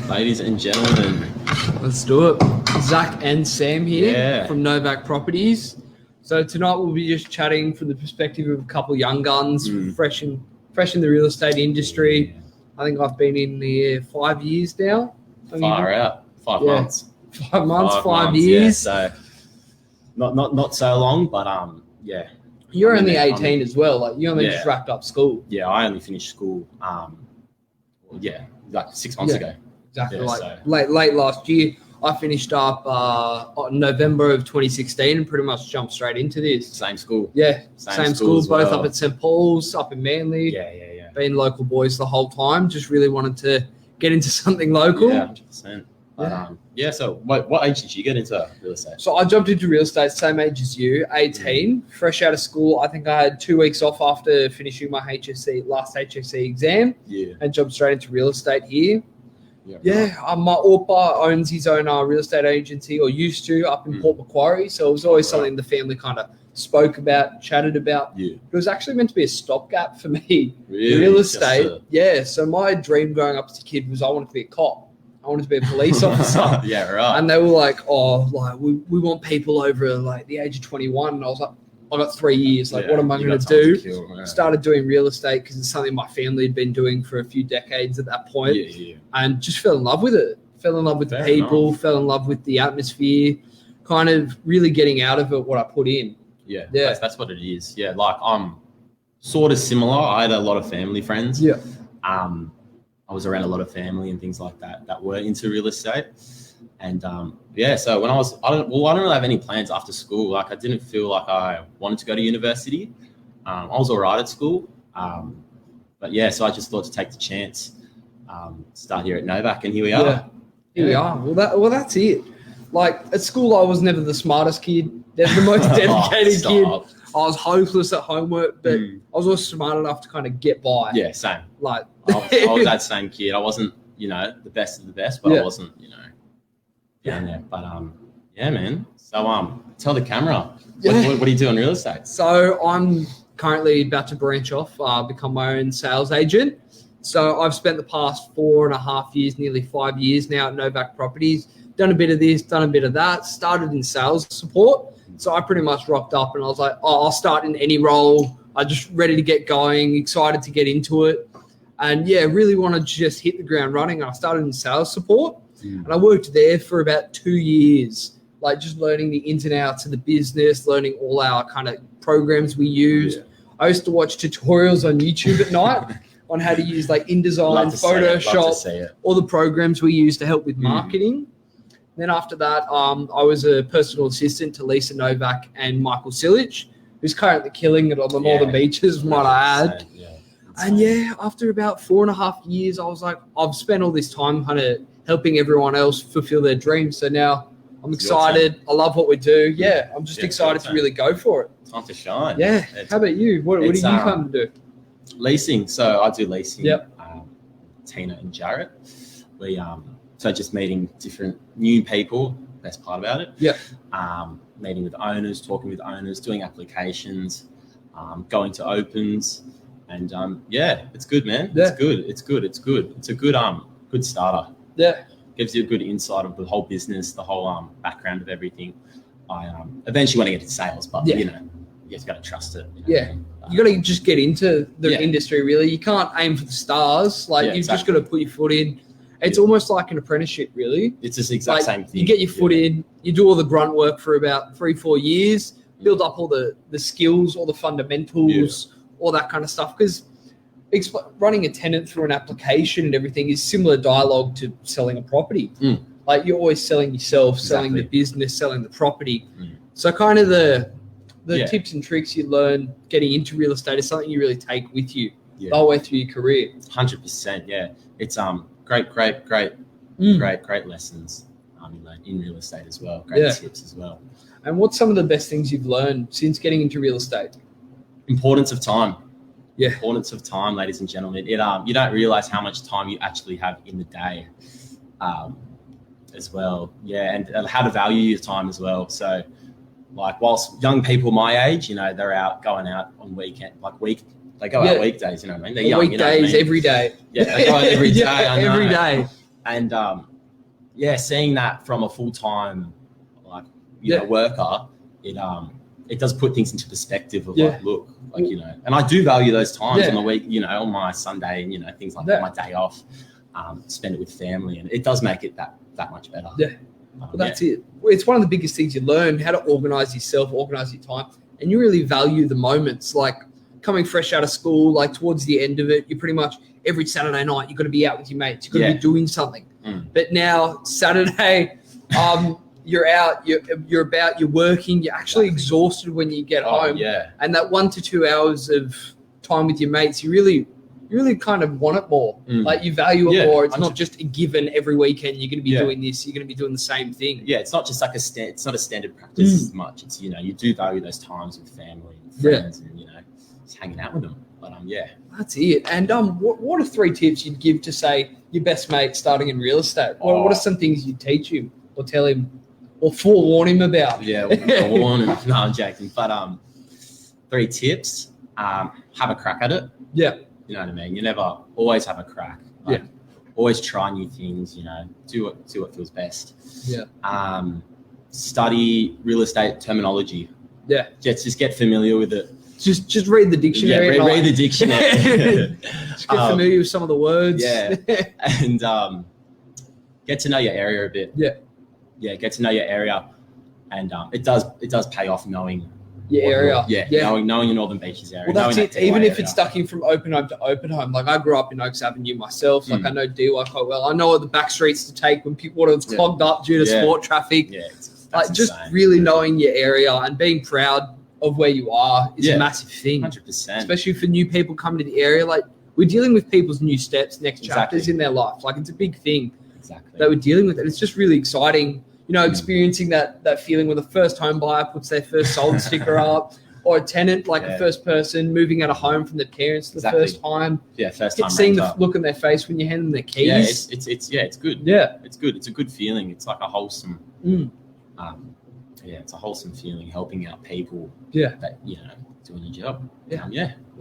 Ladies and gentlemen. Let's do it. Zac and Sam here from Novak Properties. So tonight we'll be just chatting from the perspective of a couple of young guns, fresh in the real estate industry. I think I've been in here 5 years now. Far out. 5 months. 5 months, 5 years. Yeah, so not so long, but yeah. You're only 18 as well. Like you only just wrapped up school. Yeah, I only finished school. Like 6 months ago. Exactly. Yeah, late last year. I finished up November of 2016 and pretty much jumped straight into this. Same school. Yeah, same school. Both up at St. Paul's, up in Manly. Yeah. Been local boys the whole time. Just really wanted to get into something local. Yeah, 100%. But, so what age did you get into real estate? So I jumped into real estate same age as you, 18, fresh out of school. I think I had 2 weeks off after finishing my last HSC exam. Yeah. And jumped straight into real estate here. My Orpa owns his own real estate agency, or used to, up in Port Macquarie. So it was always something the family kind of spoke about, chatted about. Yeah. It was actually meant to be a stopgap for me. Really? Real estate. So my dream growing up as a kid was I wanted to be a cop. I wanted to be a police officer. Yeah, right. And they were like, we want people over like the age of 21. And I was like, I got 3 years. Like, what am I going to do? Started doing real estate because it's something my family had been doing for a few decades at that point. And just fell in love with it. Fell in love with the people, fell in love with the atmosphere, kind of really getting out of it what I put in. Yeah. That's what it is. Yeah, like I'm sort of similar. I had a lot of family friends. Yeah. I was around a lot of family and things like that were into real estate. And so when I don't really have any plans after school. Like I didn't feel like I wanted to go to university. I was all right at school. So I just thought to take the chance, start here at Novak, and here we are. Here we are. Well, that's it. Like at school, I was never the smartest kid, never the most dedicated kid. I was hopeless at homework, but I was always smart enough to kind of get by. Yeah, same. Like I was that same kid. I wasn't, the best of the best, but I wasn't, down there. But man. So tell the camera, what do you do in real estate? So I'm currently about to branch off, become my own sales agent. So I've spent the past 4.5 years, nearly 5 years now at Novak Properties. Done a bit of this, done a bit of that. Started in sales support. So I pretty much rocked up and I was like, I'll start in any role. I'm just ready to get going, excited to get into it. And really wanted to just hit the ground running. I started in sales support and I worked there for about 2 years, like just learning the ins and outs of the business, learning all our kind of programs we use. I used to watch tutorials on YouTube at night on how to use like InDesign, Photoshop, all the programs we use to help with marketing. Then after that, I was a personal assistant to Lisa Novak and Michael Silich, who's currently killing it on the Northern Beaches, might I add. And after about 4.5 years, I was like, I've spent all this time kind of helping everyone else fulfill their dreams. So now I'm excited. I love what we do. Yeah, I'm just excited to really go for it. Time to shine. Yeah. How about you? What do you come to do? Leasing. So I do leasing. Yep. Tina and Jarrett. We So just meeting different new people, best part about it. Yeah. Meeting with owners, talking with owners, doing applications, going to opens, and it's good, man. Yeah. It's good. It's a good starter. Yeah. Gives you a good insight of the whole business, the whole background of everything. I eventually want to get into sales, but you just got to trust it. You got to just get into the industry. Really, you can't aim for the stars. Like you've just got to put your foot in. It's almost like an apprenticeship, really. It's just the exact same thing. You get your foot in, you do all the grunt work for about 3-4 years, build up all the skills, all the fundamentals, all that kind of stuff. Because running a tenant through an application and everything is similar dialogue to selling a property. Like you're always selling yourself, selling the business, selling the property. So kind of the tips and tricks you learn getting into real estate is something you really take with you the whole way through your career. 100%, yeah. It's great lessons in real estate as well. Great tips as well. And what's some of the best things you've learned since getting into real estate? Importance of time. Yeah. Importance of time, ladies and gentlemen. You don't realize how much time you actually have in the day as well. Yeah, and how to value your time as well. So like whilst young people my age, they're going out on weekend, they go out weekdays, you know what I mean? They're young, weekdays, every day. Yeah, they go out every day. I know. Every day. And seeing that from a full-time worker, it does put things into perspective of like, look, like, and I do value those times on the week, on my Sunday and things like that, my day off, spend it with family, and it does make it that much better. Well, that's it. It's one of the biggest things you learn, how to organize yourself, organize your time, and you really value the moments. Like coming fresh out of school, like towards the end of it, you pretty much every Saturday night you've got to be out with your mates. You've got to be doing something. But now Saturday, you're out, you're about, you're working, you're actually exhausted when you get home. And that 1 to 2 hours of time with your mates, you really kind of want it more. Like you value it more. It's not just a given every weekend. You're going to be doing this. You're going to be doing the same thing. Yeah, it's not just like it's not a standard practice as much. It's you do value those times with family and friends, and just hanging out with them. But that's it. And what are 3 tips you'd give to say your best mate starting in real estate? What are some things you'd teach him or tell him or forewarn him about? Forewarn him. No, I'm joking. But 3 tips: have a crack at it. You know what I mean? You never always have a crack. Like, always try new things, do what feels best. Study real estate terminology. Just get familiar with it. Just read the dictionary. Read the dictionary. Just get familiar with some of the words. And get to know your area a bit. Get to know your area. And it does pay off knowing your area. Knowing your Northern Beaches area. Well, that's it. Even if it's stuck in from open home to open home. Like I grew up in Oaks Avenue myself. Like I know DY quite well. I know what the back streets to take when people it's clogged up due to sport traffic. Like just really knowing your area and being proud of where you are is a massive thing. 100%. Especially for new people coming to the area. Like we're dealing with people's new steps, next chapters in their life. Like it's a big thing that we're dealing with. And it's just really exciting. Experiencing that feeling when the first home buyer puts their first sold sticker up, or a tenant, like a first person moving out of home from their parents for the first time. First time. Seeing the look on their face when you hand them their keys. It's good. It's good. It's a good feeling. It's like a wholesome. It's a wholesome feeling, helping out people. That doing a job. Well,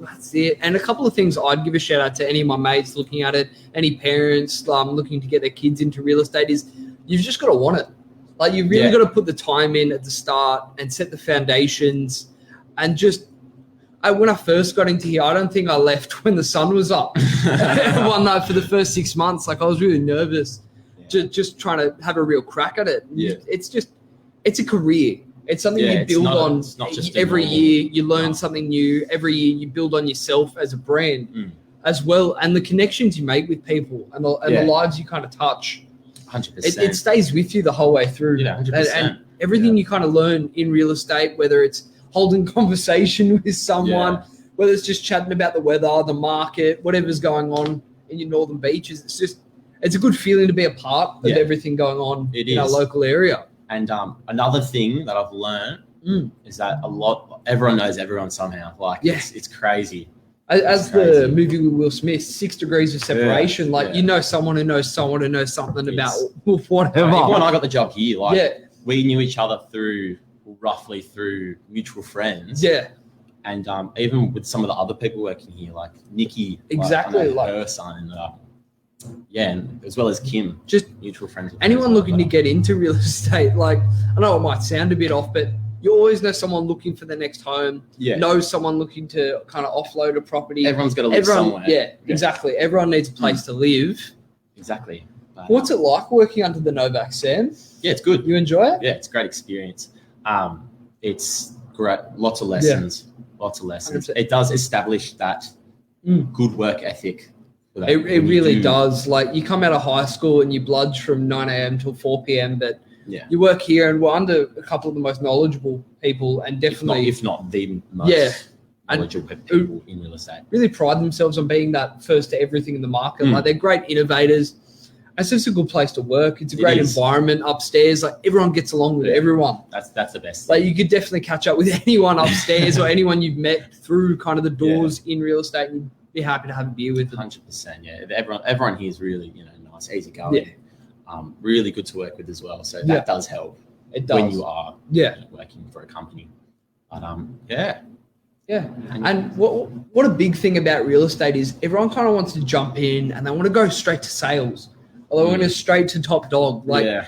that's it. And a couple of things I'd give a shout out to any of my mates looking at it, any parents looking to get their kids into real estate is you've just got to want it. Like you really got to put the time in at the start and set the foundations. And when I first got into here, I don't think I left when the sun was up one night for the first 6 months. Like I was really nervous, just trying to have a real crack at it. It's a career. It's something you build on every year. You learn something new every year. You build on yourself as a brand as well, and the connections you make with people and the lives you kind of touch. 100%. It stays with you the whole way through. 100%. And everything you kind of learn in real estate, whether it's holding conversation with someone, whether it's just chatting about the weather, the market, whatever's going on in your Northern Beaches, it's a good feeling to be a part of everything going on in our local area. And another thing that I've learned is that everyone knows everyone somehow. Like it's crazy. As the movie with Will Smith, 6 degrees of separation. You know someone who knows someone who knows something about whatever. Even when I got the job here, we knew each other roughly through mutual friends. And even with some of the other people working here, like Nikki, her son, and as well as Kim, just mutual friends. Anyone looking to get into real estate, like I know it might sound a bit off, but you always know someone looking for the next home. Know someone looking to kind of offload a property. Everyone's got to live somewhere. Exactly. Everyone needs a place to live. Exactly. But, what's it like working under the Novak, Sam? Yeah, it's good. You enjoy it? Yeah, it's a great experience. It's great. Lots of lessons. Lots of lessons. 100%. It does establish that good work ethic. It really does. Like you come out of high school and you bludge from 9 a.m. till 4 p.m. But you work here and we're under a couple of the most knowledgeable people and definitely, if not the most knowledgeable people in real estate. Really pride themselves on being that first to everything in the market. Like they're great innovators. It's just a good place to work. It's a great environment upstairs. Like everyone gets along with everyone. That's the best. Like you could definitely catch up with anyone upstairs or anyone you've met through kind of the doors in real estate and be happy to have a beer with them. 100%. Yeah. Everyone here is really, nice, easy going. Really good to work with as well. So that does help. It does. When you are working for a company. But And what a big thing about real estate is everyone kind of wants to jump in and they want to go straight to sales. A Although we're going straight to top dog. Like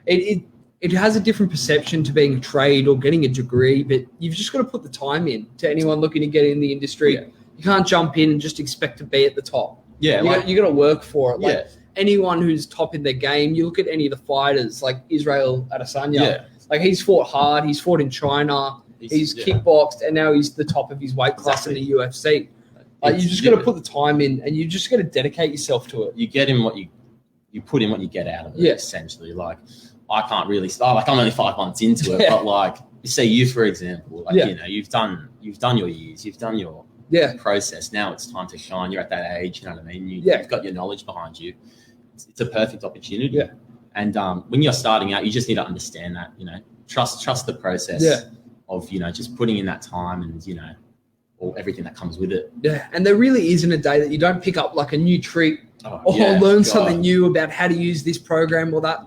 it has a different perception to being a trade or getting a degree, but you've just got to put the time in. To anyone looking to get in the industry, you can't jump in and just expect to be at the top. Yeah, you got to work for it. Like anyone who's top in their game, you look at any of the fighters, like Israel Adesanya. Yeah. Like he's fought hard. He's fought in China. He's kickboxed, and now he's the top of his weight class in the UFC. Like you just got to put the time in, and you just got to dedicate yourself to it. You get in what you put in what you get out of it. Essentially, like I can't really start. Like I'm only 5 months into it, but like say you for example, like you know you've done your years, you've done your process. Now it's time to shine. You're at that age, you know what I mean. You've got your knowledge behind you. It's a perfect opportunity. Yeah. And when you're starting out, you just need to understand that, you know, trust the process of, you know, just putting in that time and, you know, or everything that comes with it. Yeah. And there really isn't a day that you don't pick up like a new trick or learn something new about how to use this program or that.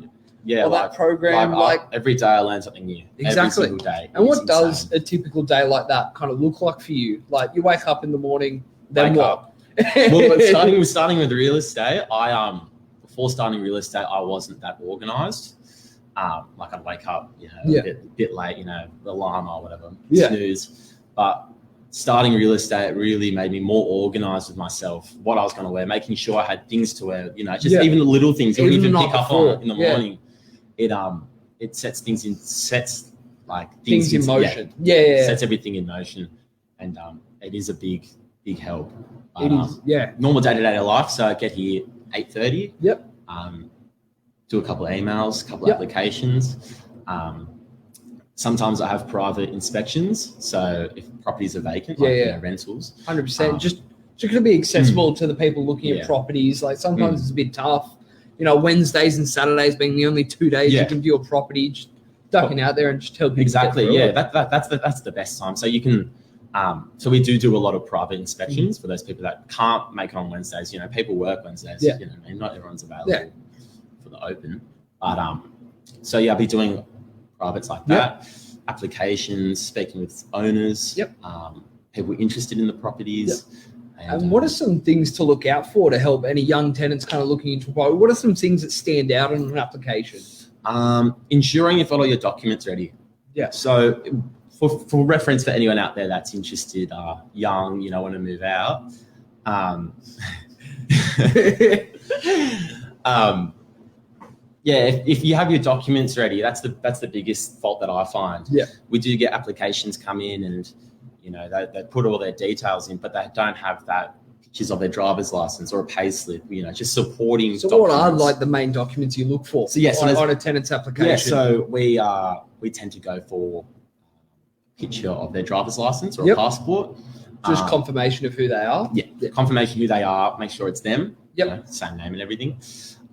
Yeah, or that program. Like every day I learn something new. Exactly. Every single day. And what does a typical day like that kind of look like for you? Like you wake up in the morning, then what? Well, starting with real estate, before starting real estate, I wasn't that organized. Like I'd wake up, you know, a bit late, you know, alarm or whatever, snooze. But starting real estate really made me more organized with myself, what I was going to wear, making sure I had things to wear, you know, just even the little things you wouldn't even pick up on in the morning. It sets things in motion. Sets everything in motion, and it is a big help. But, normal day-to-day life. So I get here 8:30. Yep. Do a couple of emails, couple of applications. Sometimes I have private inspections. So if properties are vacant, you know, rentals. 100%. Just going to be accessible to the people looking at properties. Like sometimes it's a bit tough. You know, Wednesdays and Saturdays being the only 2 days you can view a property, just ducking out there and just helping. Exactly. That's the best time. So you can. So we do a lot of private inspections for those people that can't make it on Wednesdays. You know, people work Wednesdays. You know, and not everyone's available for the open. But so I'll be doing privates like that. Applications, speaking with owners. People interested in the properties. And what are some things to look out for to help any young tenants kind of looking into property? What are some things that stand out in an application? Ensuring you've got all your documents ready. Yeah. So for reference for anyone out there that's interested, young, you know, want to move out. If you have your documents ready, that's the biggest fault that I find. Yeah. We do get applications come in and, you know, they put all their details in, but they don't have that pictures of their driver's license or a pay slip, you know, just supporting documents. What are like the main documents you look for on a tenant's application? Yeah, so we tend to go for a picture of their driver's license or a passport. Just confirmation of who they are? Yeah, confirmation who they are, make sure it's them, you know, same name and everything.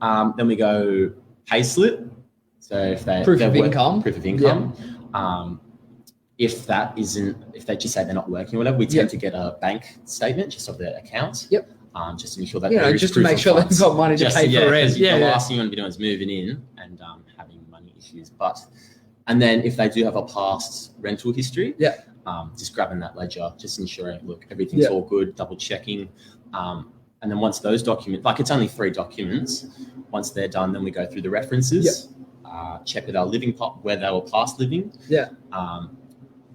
Then we go pay slip. So if proof of income. If they just say they're not working or whatever, we tend to get a bank statement just of their accounts. Yep. Just to make sure that just to make sure they've got money to pay for rent. The last thing you want to be doing is moving in and having money issues. And then if they do have a past rental history, just grabbing that ledger, just ensuring, look, everything's all good, double checking. And then once those documents, like it's only 3 documents, once they're done, then we go through the references, check with our living where they were past living.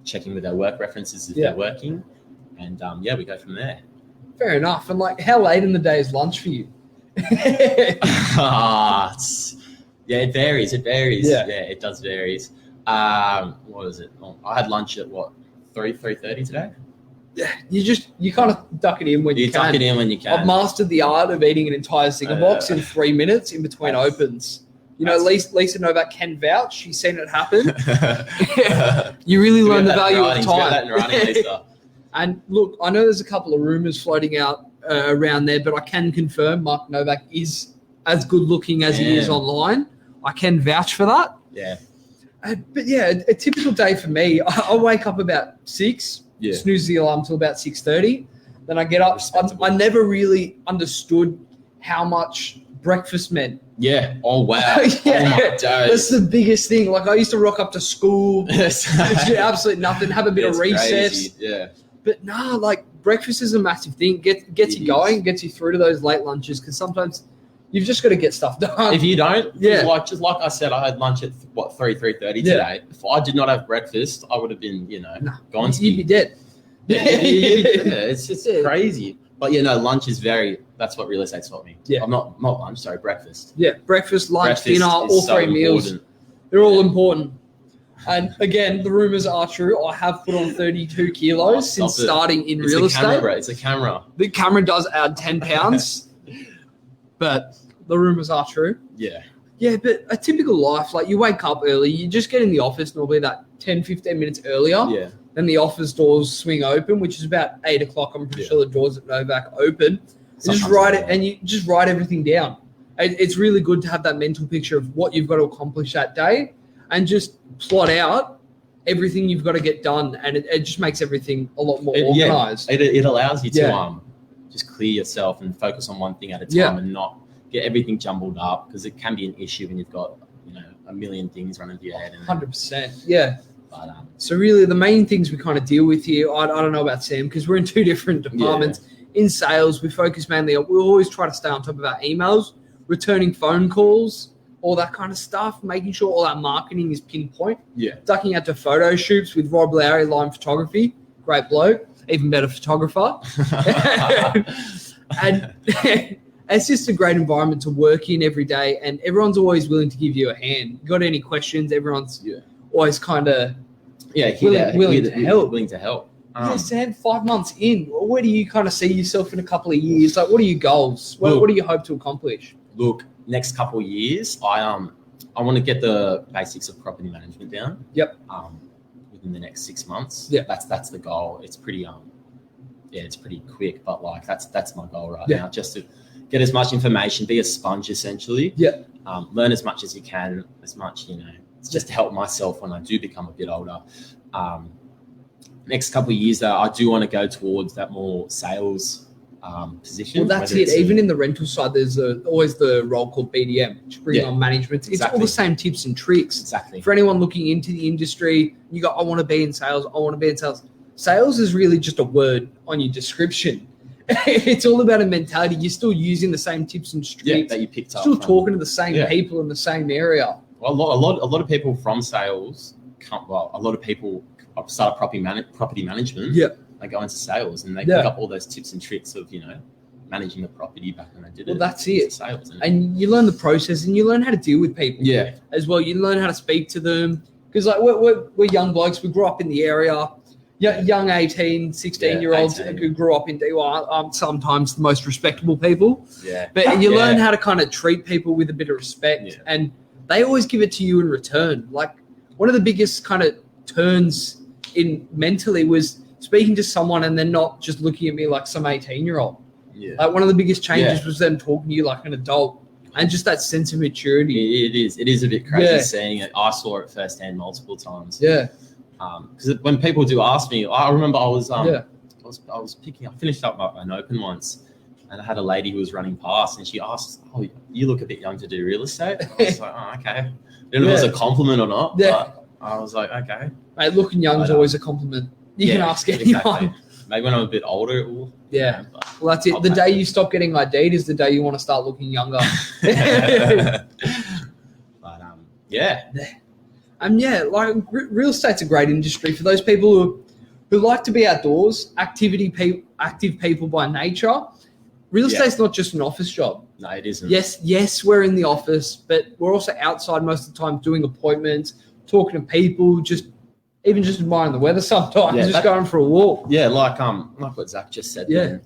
Checking with their work references if they're working, and we go from there. Fair enough. And like, how late in the day is lunch for you? It varies. Yeah, it does varies. What is it? I had lunch at 3:30 today. Yeah, you kind of duck it in when you can. Duck it in when you can. I've mastered the art of eating an entire cigar box in 3 minutes in between opens. You know, Lisa Novak can vouch. She's seen it happen. You really learn the value of time. That in writing, Lisa. And look, I know there's a couple of rumors floating out around there, but I can confirm Mark Novak is as good looking as he is online. I can vouch for that. Yeah. But a typical day for me, I wake up about 6, snooze the alarm till about 6:30. Then I get up. I never really understood how much breakfast meant. Yeah. Oh, wow. Oh, my days. That's the biggest thing. Like, I used to rock up to school, do absolutely nothing, have a bit of recess. Crazy. Yeah. But breakfast is a massive thing. Gets you going, gets you through to those late lunches, because sometimes, You've just got to get stuff done. If you don't, just like I said, I had lunch at 3:30 today. If I did not have breakfast, I would have been, gone. You'd be dead. It's just crazy. But lunch is that's what real estate's taught me. Yeah. I'm not lunch, sorry, breakfast. Yeah, breakfast, lunch, dinner, all so 3 meals. Important. They're all important. And again, the rumors are true. I have put on 32 kilos since starting in real estate. It's a camera. The camera does add 10 pounds, but the rumors are true. Yeah. Yeah, but a typical life, like you wake up early, you just get in the office normally that 10, 15 minutes earlier. Yeah. Then the office doors swing open, which is about 8 o'clock. I'm pretty sure the doors at Novak open. You just write it, and you just write everything down. It's really good to have that mental picture of what you've got to accomplish that day and just plot out everything you've got to get done. And it just makes everything a lot more organized. It allows you to just clear yourself and focus on one thing at a time and not get everything jumbled up, because it can be an issue when you've got, a million things running through your head. 100%. Yeah. But, so really the main things we kind of deal with here, I don't know about Sam, because we're in 2 different departments. Yeah. In sales, we focus mainly on, we always try to stay on top of our emails, returning phone calls, all that kind of stuff, making sure all our marketing is pinpoint. Yeah. Ducking out to photo shoots with Rob Lowry, Lime Photography, great bloke, even better photographer. And it's just a great environment to work in every day, and everyone's always willing to give you a hand. You got any questions? Everyone's always kind of willing to help. Sam, 5 months in, where do you kind of see yourself in a couple of years? Like, what are your goals? What do you hope to accomplish? Look, next couple of years, I want to get the basics of property management down. Yep. Within the next 6 months. Yeah. That's the goal. It's pretty it's pretty quick, but like that's my goal right now, just to get as much information, be a sponge essentially. Yeah. Learn as much as you can, as much, it's just to help myself when I do become a bit older. Next couple of years, though, I do want to go towards that more sales position. Well, that's it. Even in the rental side, there's always the role called BDM, which brings on management. It's all the same tips and tricks. Exactly. For anyone looking into the industry, you go, I want to be in sales. I want to be in sales. Sales is really just a word on your description. It's all about a mentality. You're still using the same tips and tricks that you picked up. Still talking to the same people in the same area. Well, a lot of people from sales a lot of people start property management. Yeah. They go into sales and they pick up all those tips and tricks of, managing the property back when they did it. Well, that's it. Sales, and you learn the process and you learn how to deal with people. Yeah. As well. You learn how to speak to them. Because like we're young blokes. We grew up in the area. Young 18, 16-year-olds who grew up in DY, sometimes the most respectable people. Yeah. But you learn how to kind of treat people with a bit of respect, and they always give it to you in return. Like one of the biggest kind of turns in mentally was speaking to someone and then not just looking at me like some 18-year-old. Yeah. Like one of the biggest changes was them talking to you like an adult, and just that sense of maturity. It is a bit crazy seeing it. I saw it firsthand multiple times. Yeah. Because when people do ask me, I remember I was finished up an open once, and I had a lady who was running past, and she asked, "Oh, you look a bit young to do real estate." I was like, "Oh, okay." I didn't know if it was a compliment or not, but I was like, "Okay." Mate, looking young is always a compliment. You can ask anyone. Exactly. Maybe when I'm a bit older, it will. Yeah. Well, that's it. The day you stop getting ID'd is the day you want to start looking younger. But yeah. Like real estate's a great industry for those people who like to be outdoors, active people by nature. Real estate's not just an office job. No, it isn't. Yes, we're in the office, but we're also outside most of the time doing appointments, talking to people, just admiring the weather sometimes, going for a walk. Yeah, like what Zac just said. Yeah.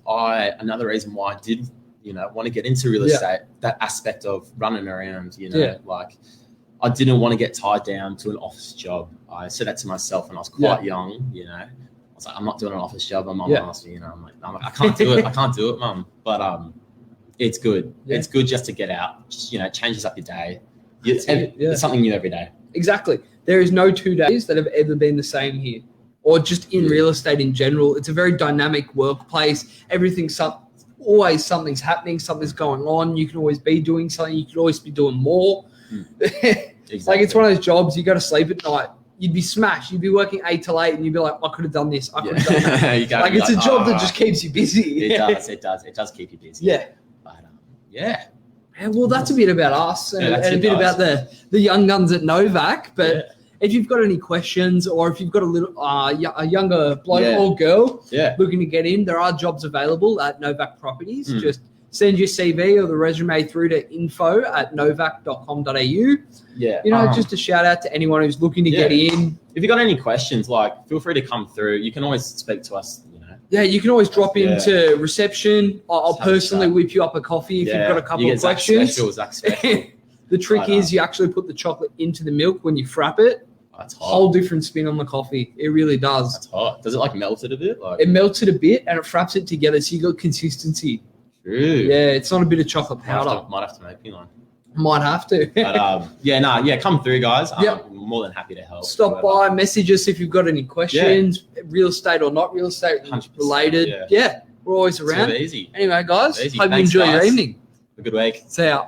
Another reason why I did, want to get into real estate, that aspect of running around, like I didn't want to get tied down to an office job. I said that to myself when I was quite young, I was like, I'm not doing an office job. My mum asked me, I'm like, I can't do it. I can't do it, mum. But it's good. Yeah. It's good just to get out. Just, changes up your day. It's something new every day. Exactly. There is no 2 days that have ever been the same here, or just in real estate in general. It's a very dynamic workplace. Always something's happening. Something's going on. You can always be doing something. You could always be doing more. Exactly. Like it's one of those jobs, you go to sleep at night, you'd be smashed, you'd be working 8 till 8 and you'd be like, I could have done this, I could have done that. Like it's a job that just keeps you busy. It does keep you busy. Yeah. But And well, that's a bit about us and a bit about the young guns at Novak. But if you've got any questions, or if you've got a younger bloke or girl looking to get in, there are jobs available at Novak Properties. Just send your CV or the resume through to info@novak.com.au. Yeah. You know, just a shout out to anyone who's looking to get in. If you've got any questions, like, feel free to come through. You can always speak to us, you know. Yeah, you can always drop into reception. I'll personally whip you up a coffee if you've got a couple of questions. Zac special. The trick is you actually put the chocolate into the milk when you frap it. That's hot. Whole different spin on the coffee. It really does. That's hot. Does it like melt it a bit? It melts it a bit and it fraps it together, so you got consistency. True. Yeah, it's not a bit of chocolate powder. Might have to make me one. Might have to. But come through, guys. I'm more than happy to help. Stop by, message us if you've got any questions, real estate or not real estate related. Yeah, we're always around. It's easy. Anyway, guys, hope you Thanks, enjoy your evening. Have a good week. See ya.